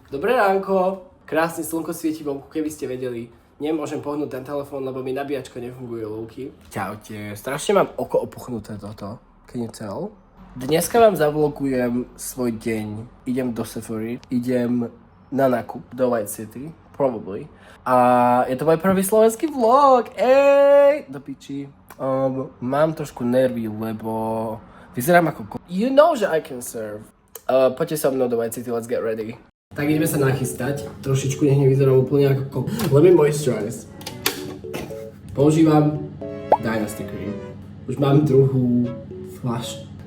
Dobré ránko, krásne slnko svieti vonku, keby ste vedeli. Nemôžem pohnúť ten telefón, lebo mi nabíjačka nefunguje, Lúky. Čaute, strašne mám oko opuchnuté toto. Can you tell? Dneska vám zavlogujem svoj deň. Idem do Sephora, idem na nákup do White City, probably. A je to môj prvý slovenský vlog, do piči. Mám trošku nervy, lebo vyzerám ako You know, že I can serve. Poďte so mnou do White City, let's get ready. Tak ideme sa nachystať, trošičku nech nevyzerám úplne ako Let me moisturize. Používam Dynasty Cream. Už mám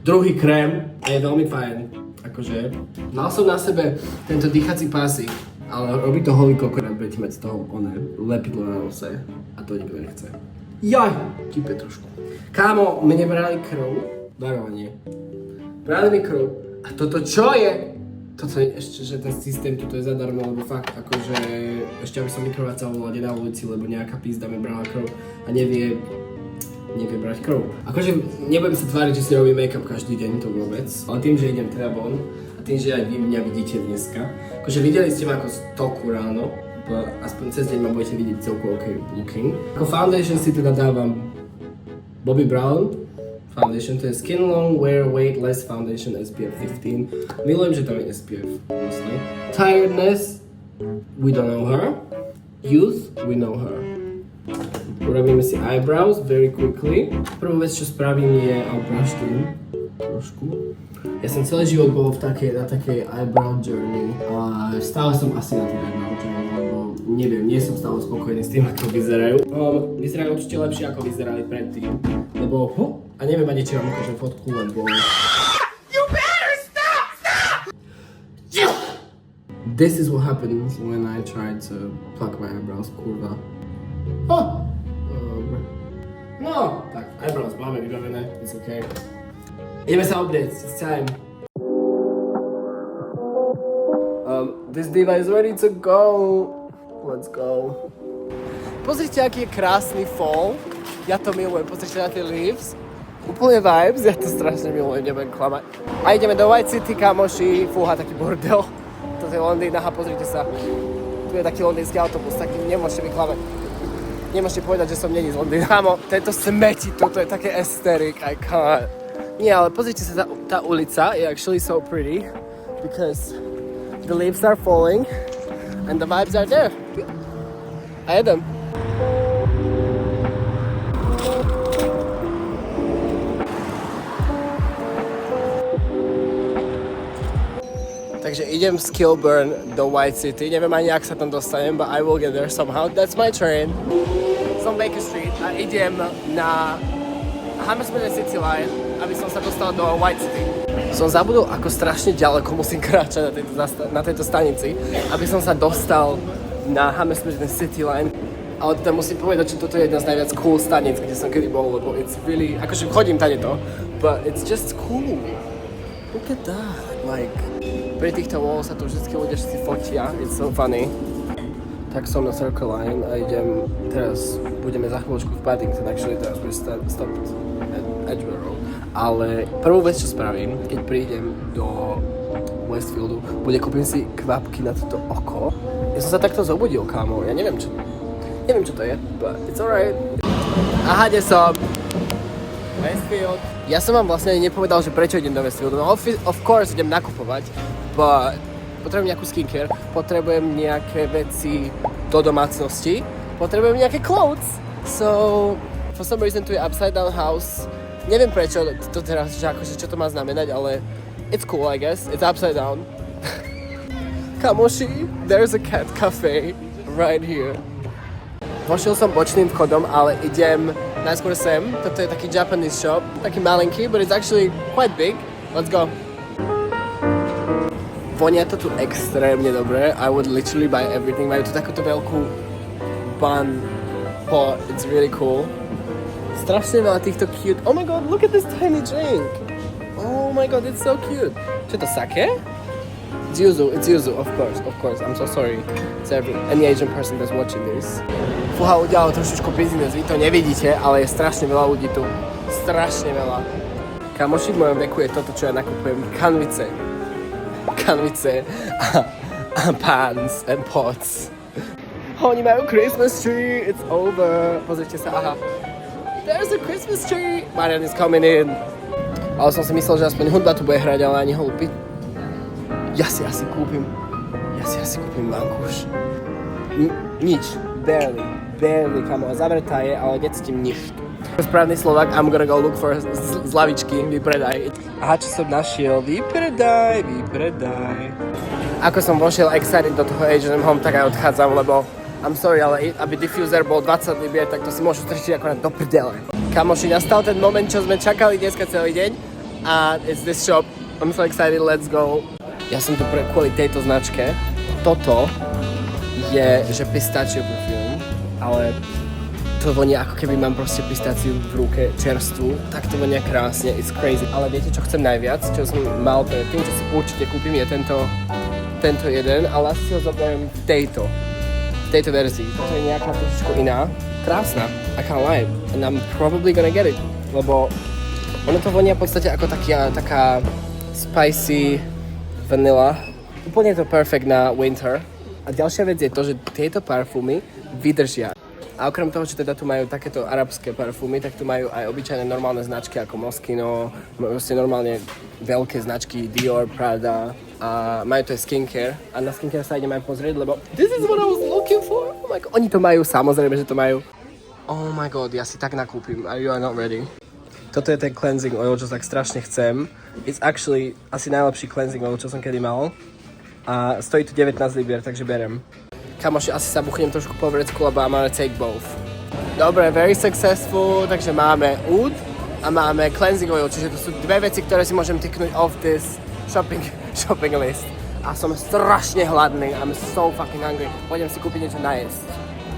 druhý krém a je veľmi fajn. Akože, mal som na sebe tento dýchací pásik, ale robí to holý kokor a budete mať z toho lepidlo na nose a to nikto nechce. Jaj, kýpe trošku. Kámo, mne brali krv, varovanie. Brali mi krv a toto čo je? Toto je ešte, že ten systém tuto je zadarmo, lebo fakt akože ešte aby som vykrvácal na ulici, lebo nejaká pizda mi brala krv a nevie brať krv. Akože nebudem sa tváriť, že si robím make-up každý deň, to vôbec, ale tým, že idem teda von a tým, že aj vy mňa vidíte dneska, akože videli ste ma ako stoku ráno, aspoň cez deň ma budete vidieť celku ok looking. Ako foundation si teda dávam Bobbi Brown foundation, to je Skin Long Wear Weightless Foundation SPF 15. Milujem, že tam je SPF, vlastne. Tiredness, we don't know her. Youth, we know her. Urobíme si eyebrows very quickly. Prvú vec, čo spravím je brush tým trošku. Ja som celý život bol na takej eyebrow journey a stále som asi na tej eyebrow journey, lebo neviem, nie som stále spokojný s tým, ako vyzerajú. Vyzerajú určite lepšie, ako vyzerali predtým, lebo a neviem ani, či vám ukážem fotku, lebo You better stop! This is what happens when I try to pluck my eyebrows, kurva. No, tak, eyebrows máme vybavené, it's okay. Ideme sa obrieť, it's time. This diva is ready to go. Let's go. Pozrite, aký je krásny fall. Ja to milujem, pozrite na tie leaves. Úplne vibes, ja to strašne milujem, nebudem klamať. A ideme do White City, kamoši, fúha, taký bordel. Toto je Londýn, aha, pozrite sa. Tu je taký londýnsky autobus, taký nemôžete mi klamať. Nemôžete povedať, že som není z Londýna. Kámo, tento smeti, toto je také aesthetic, I can't. Nie, ale pozrite sa, tá ulica je actually so pretty because the leaves are falling and the vibes are there. A jedem. Takže idem z Kilburn do White City. Neviem ani, jak sa tam dostanem, but I will get there somehow. That's my train. Som Baker Street a idem na Hammersmith City Line, aby som sa dostal do White City. Som zabudol, ako strašne ďaleko musím kráčať na tejto stanici, aby som sa dostal na Hammersmith City Line. Ale teda musím povedať, že toto je jedna z najviac cool stanic, kde som kedy bol, lebo it's really, akože chodím tadeto, but it's just cool. Look at that, like, pri týchto walls sa tu vždycky ľudia všetci fotia, it's so funny. Tak som na Circle Line a budeme za chvíľočku v Paddington, actually teraz bude stopped at Edgware Road. Ale prvú vec, čo spravím, keď prídem do Westfieldu, kúpim si kvapky na toto oko. Ja som sa takto zobudil, kámo, ja neviem čo to je, but it's alright. Aha, kde som? Westfield. Ja som vám vlastne ani nepovedal, že prečo idem do Westfieldu. No of course idem nakupovať, but potrebujem nejakú skincare, potrebujem nejaké veci do domácnosti, potrebujem nejaké clothes. So, for some reason tu je upside down house. Neviem prečo to teraz, že akože čo to má znamenať, ale it's cool, I guess. It's upside down. Kamoši, there's a cat cafe right here. Vošiel som bočným vchodom, ale idem najskôr sem. Toto je taký Japanese shop, taký malinký, but it's actually quite big. Let's go. Vonia to tu extrémne dobre. I would literally buy everything. Majú tu takúto veľkú bun pot. It's really cool. Strašne veľa týchto cute. Oh my god, look at this tiny drink. Oh my god, it's so cute. Čo to, sake? It's yuzu, of course. I'm so sorry to any Asian person that's watching this. Fúha, udialo trošičku business, vy to nevidíte, ale je strašne veľa ľudí tu. Strašne veľa. Kamoši v mojom veku je toto, čo ja nakupujem. Kanvice. pans and pots. Oni majú Christmas tree, it's over. Pozrite sa, aha. There's a Christmas tree. Marian is coming in. Ale som si myslel, že aspoň hudba tu bude hrať, ale ani holupy. Ja si asi kúpim vankúš. Nič. Barely, kamo. Zavretá je, ale necítim nič. Správny Slovak, I'm gonna go look for z lavičky, vypredaj. Aha, čo som našiel? Vypredaj. Ako som vošiel excited do toho H&M Home, tak aj odchádzam, lebo I'm sorry, ale aby diffuser bol 20 libier, tak to si môžu strčiť akorát do prdele. Kamoši, nastal ten moment, čo sme čakali dneska celý deň a it's this shop. I'm so excited, let's go. Ja som tu kvôli tejto značke. Toto je, že pistachio perfume, ale to vonia ako keby mám proste pistáciu v ruke, čerstvú, tak to vonia krásne, it's crazy. Ale viete, čo chcem najviac, čo som mal predtým, čo si určite kúpim, je tento jeden, ale asi si ho zoberiem v tejto verzii. Toto je nejaká trošičku iná, krásna, I can't lie, and I'm probably gonna get it, lebo ono to vonia v podstate ako taká spicy vanilla, úplne to perfect na winter. A ďalšia vec je to, že tieto parfúmy vydržia. A okrem toho, že teda tu majú takéto arabské parfúmy, tak tu majú aj obyčajné normálne značky ako Moschino, proste normálne veľké značky Dior, Prada a majú to aj skincare. A na skincare sa idem aj pozrieť, lebo this is what I was looking for. Oh my god. Oni to majú, samozrejme, že to majú. Oh my god, ja si tak nakúpim. You are not ready. Toto je ten cleansing oil, čo tak strašne chcem. It's actually asi najlepší cleansing oil, čo som kedy mal. A stojí tu 19 libier, takže berem. Kamoši, asi sa buchnem trošku po vrecku, lebo I'm gonna take both. Dobre, very successful, takže máme oud a máme cleansing oil, čiže to sú dve veci, ktoré si môžem tyknúť off this shopping list. A som strašne hladný, I'm so fucking hungry. Pôjdem si kúpiť niečo najesť.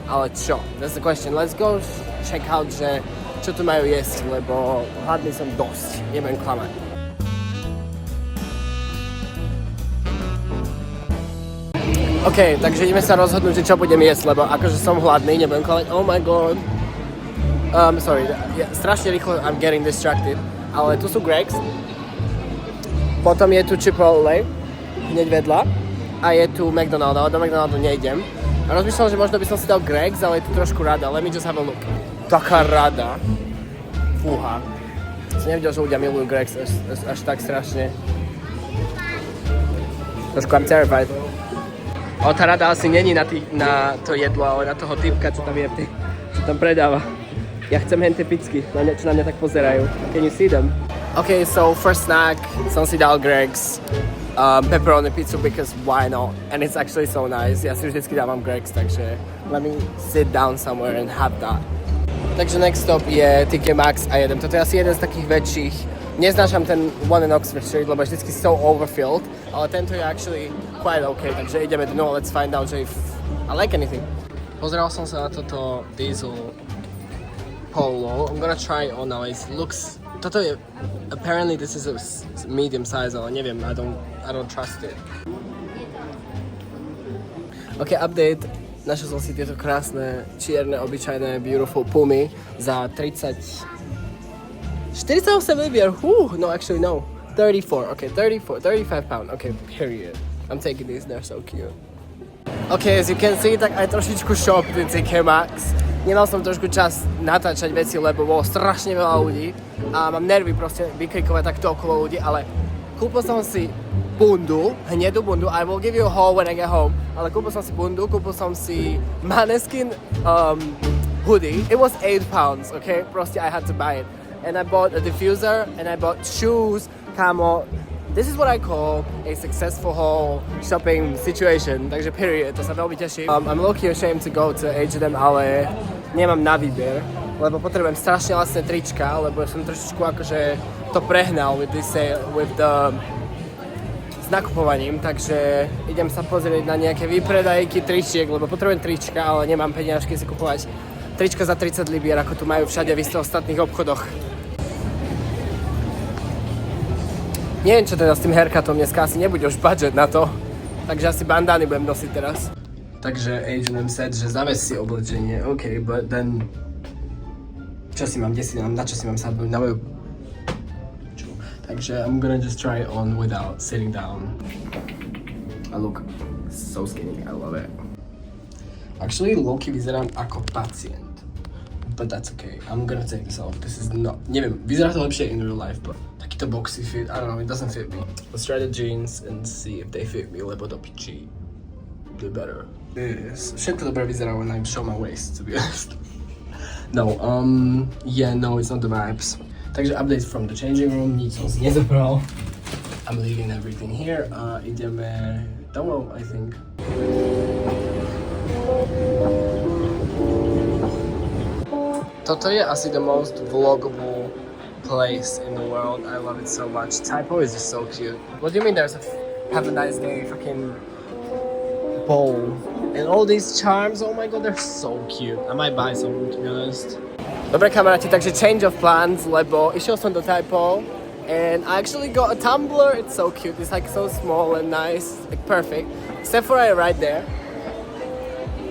Ale čo? That's the question. Let's go check out, že čo tu majú jesť, lebo hladný som dosť, nebudem klamať. OK, takže ideme sa rozhodnúť, čo budem jesť, lebo akože som hladný, nebudem klamať. Oh my god. Sorry, strašne rýchlo I'm getting distracted. Ale tu sú Greggs. Potom je tu Chipotle, hneď vedľa. A je tu McDonald's, ale do McDonald'u nejdem. A rozmýšľam, že možno by som si dal Greggs, ale je tu trošku rada. Let me just have a look. Taká rada. Fúha. Som nevidel, že ľudia milujú Greggs až tak strašne. Trošku I'm terrified. O, tá rada asi není na to jedlo, ale na toho typka, čo tam je, čo tam predáva. Ja chcem hen tie picky, čo na mňa tak pozerajú. Can you see them? OK, so first snack som si dal Greggs pepperoni pizzu because why not? And it's actually so nice. Ja si vždycky dávam Greggs, takže let me sit down somewhere and have that. Takže next stop je TK Maxx a jedem. Toto je asi jeden z takých väčších. Neznášam ten one in Oxford Street, lebo je vždycky so overfilled, ale tento je actually quite okay, takže ideme dnu, let's find out, že if I like anything. Pozeral som sa na toto Diesel Polo, I'm gonna try it on now, it looks, toto je, apparently this is a medium size, ale neviem, I don't trust it. Ok, update, našiel som si tieto krásne, čierne, obyčajné, beautiful Pumy za 48 libier, no actually no, 34, okay, 35 pound, okay, period. I'm taking these, they're so cute. Okay, as you can see, tak aj trošičku shop in TK Maxx. Nemal som trošku čas natáčať veci, lebo bolo strašne veľa ľudí a mám nervy proste vykrikovať takto okolo ľudí, ale kúpil som si bundu, hnedú bundu, I will give you a haul when I get home, ale kúpil som si bundu, kúpil som si Maneskin hoodie, it was 8 pounds, okay, proste I had to buy it. And I bought a diffuser, and I bought shoes, kamo. This is what I call a successful haul shopping situation, takže period, to sa veľmi teším. I'm low-key ashamed to go to H&M, ale nemám na výber, lebo potrebujem strašne lacné trička, lebo som trošičku akože to prehnal with the s nakupovaním, takže idem sa pozrieť na nejaké výpredajky tričiek, lebo potrebujem trička, ale nemám peniažky si kupovať trička za 30 libier, ako tu majú všade v ostatných obchodoch. Neviem, čo teda s tým haircutom, dneska asi nebude už budget na to, takže asi bandány budem nosiť teraz. Takže H&M said, že zaves si oblečenie, OK, but then... Čo si mám, na čo si mám sadnúť, na moju... Takže I'm gonna just try it on without sitting down. A look, So skinny, I love it. Actually, low-key vyzerám ako pacient. But that's okay. I'm gonna take this off. This is not... Neviem, vyzerá to lepšie in real life, but takýto boxy fit, I don't know, it doesn't fit me. Let's try the jeans and see if they fit me, lebo do piči. They're better. Yes. Všetko dobre vyzerá when I show my waist, to be honest. No, yeah, no, it's not the vibes. Takže updates from the changing room, nič som si nezabral. I'm leaving everything here. Ideme domov, I think. Toto je asi the most vlogable place in the world. I love it so much. Typo is just so cute. What do you mean there's a have a nice day fucking bowl? And all these charms, oh my god, they're so cute. I might buy some, to be honest. Dobre kamaráti, takže change of plans, lebo išiel som do Typo and I actually got a tumbler. It's so cute. It's like so small and nice, like perfect. Sephora is right there.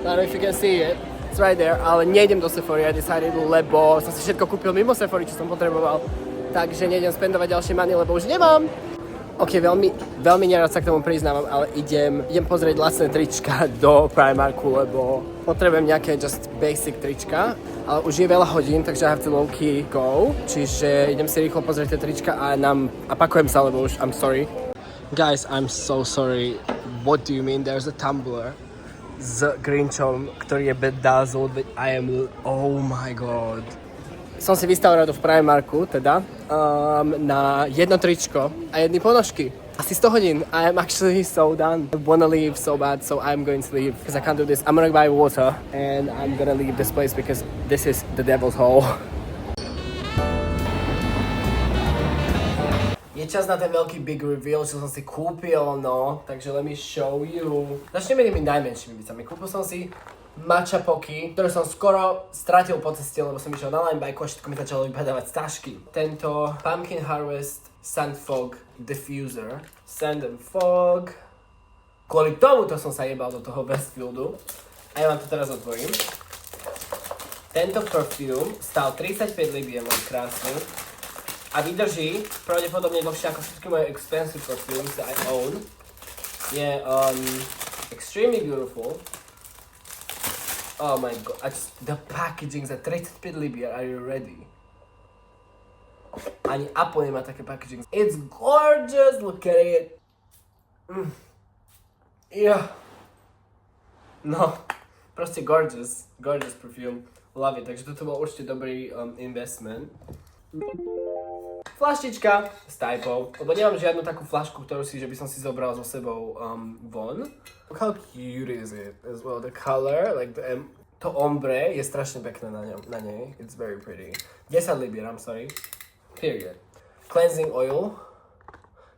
I don't know if you can see it. It's right there, ale nejdem do Sephory, I decided, lebo som si všetko kúpil mimo Sephory, čo som potreboval. Takže nejdem spendovať ďalšie money, lebo už nemám. Ok, veľmi nerad sa k tomu priznávam, ale idem pozrieť lacné trička do Primarku, lebo potrebujem nejaké just basic trička. Ale už je veľa hodín, takže I have to low-key go. Čiže idem si rýchlo pozrieť tie trička a pakujem sa, lebo už I'm sorry. Guys, I'm so sorry. What do you mean? There's a tumbler s Grinchom, ktorý je bedazzled, but I am... Oh my god. Som si vystavil radu v Primarku, teda, na jedno tričko a jedny ponožky. Asi 100 hodín. I am actually so done. I wanna leave so bad, so I'm going to leave because I can't do this. I'm gonna buy water and I'm gonna leave this place because this is the devil's hole. Je čas na ten veľký big reveal, čo som si kúpil, no. Takže let me show you. Začneme tými najmenšími vecami. Kúpil som si matcha poky, ktoré som skoro stratil po ceste, lebo som išiel na linebike a všetko mi začalo vypadávať z tašky. Tento Pumpkin Harvest Sand Fog Diffuser. Sand and Fog. Kvôli tomuto som sa jebal do toho Westfieldu. A ja vám to teraz otvorím. Tento perfume stál 35 libier, môj krásny. A vydrží pravdepodobne dlhšie ako všetky moje expensive perfumes that I own. Je extremely beautiful. Oh my god, the packaging za 35 libier, are you ready? Ani Apple nemá také packaging. It's gorgeous, look at it. Yeah. No, proste gorgeous perfume. Love it, takže toto bol určite dobrý investment. Flaštička z Typo, lebo nemám žiadnu takú flašku, ktorú že by som si zobral so sebou von. Look how cute is it as well, the color, like to ombre je strašne pekné na nej, it's very pretty. 10 libier, I'm sorry, period. Cleansing oil,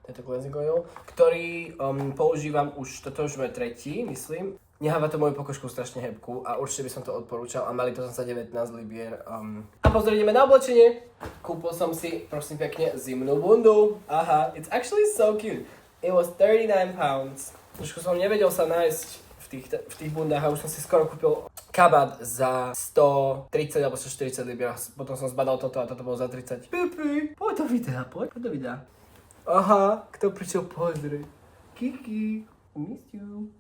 tento cleansing oil, ktorý používam toto už môj tretí, myslím. Neháva to moju pokožku strašne hebku a určite by som to odporúčal a mali to som sa 19 libier. A pozor, ideme na oblečenie. Kúpil som si, prosím pekne, zimnú bundu. Aha, it's actually so cute. It was 39 pounds. Trošku som nevedel sa nájsť v tých bundách a už som si skoro kúpil kabát za 130 alebo 140 libier. Potom som zbadal toto a toto bolo za 30. Pipi, poď do videa. Aha, kto prišiel pozrieť? Kiki, miss you.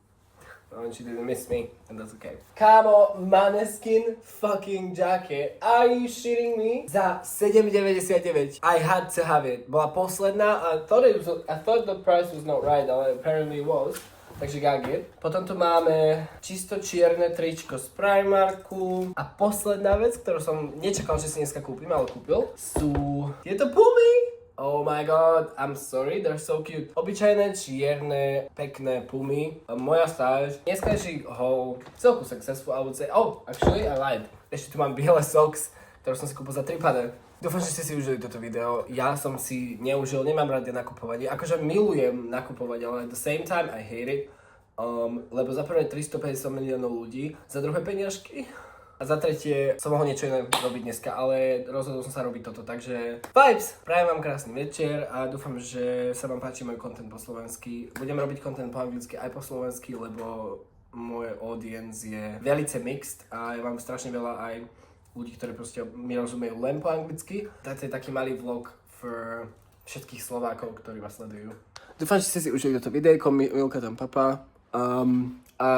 Oh, she didn't miss me, and that's okay. Kámo, Maneskin fucking jacket. Are you shitting me? Za 7,99. I had to have it. Bola posledná a I thought the price was not right, ale apparently it was. Takže got it. Potom tu máme čisto čierne tričko z Primarku. A posledná vec, ktorú som nečakal, že si dneska kúpim, ale kúpil, sú tieto pumy. Oh my god, I'm sorry, they're so cute. Obyčajné, čierne, pekné pumy. Moja stáž. Dneskajší haul. Celku successful, I would say. Oh, actually, I lied. Ešte tu mám biele socks, ktoré som si kúpil za 3 pade. Dúfam, že ste si užili toto video. Ja som si neužil, nemám rád nakupovanie. Akože milujem nakupovať, ale at the same time, I hate it. Lebo za prvé 350 miliónov ľudí, za druhé peniažky. A za tretie som mohol niečo iné robiť dneska, ale rozhodol som sa robiť toto, takže vibes! Prajem vám krásny večer a dúfam, že sa vám páči môj content po slovensky. Budem robiť content po anglicky aj po slovensky, lebo môj audience je velice mixed a ja mám strašne veľa aj ľudí, ktorí proste mi rozumejú len po anglicky. To je taký malý vlog for všetkých Slovákov, ktorí vás sledujú. Dúfam, že ste si užili toto videjko, Milka tam papa. A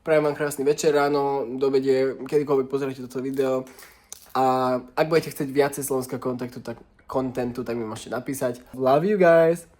prajem vám krásny večer, ráno, do obede, kedykoľvek pozriete toto video. A ak budete chcieť viacej slovenského kontentu, tak mi môžete napísať. Love you guys!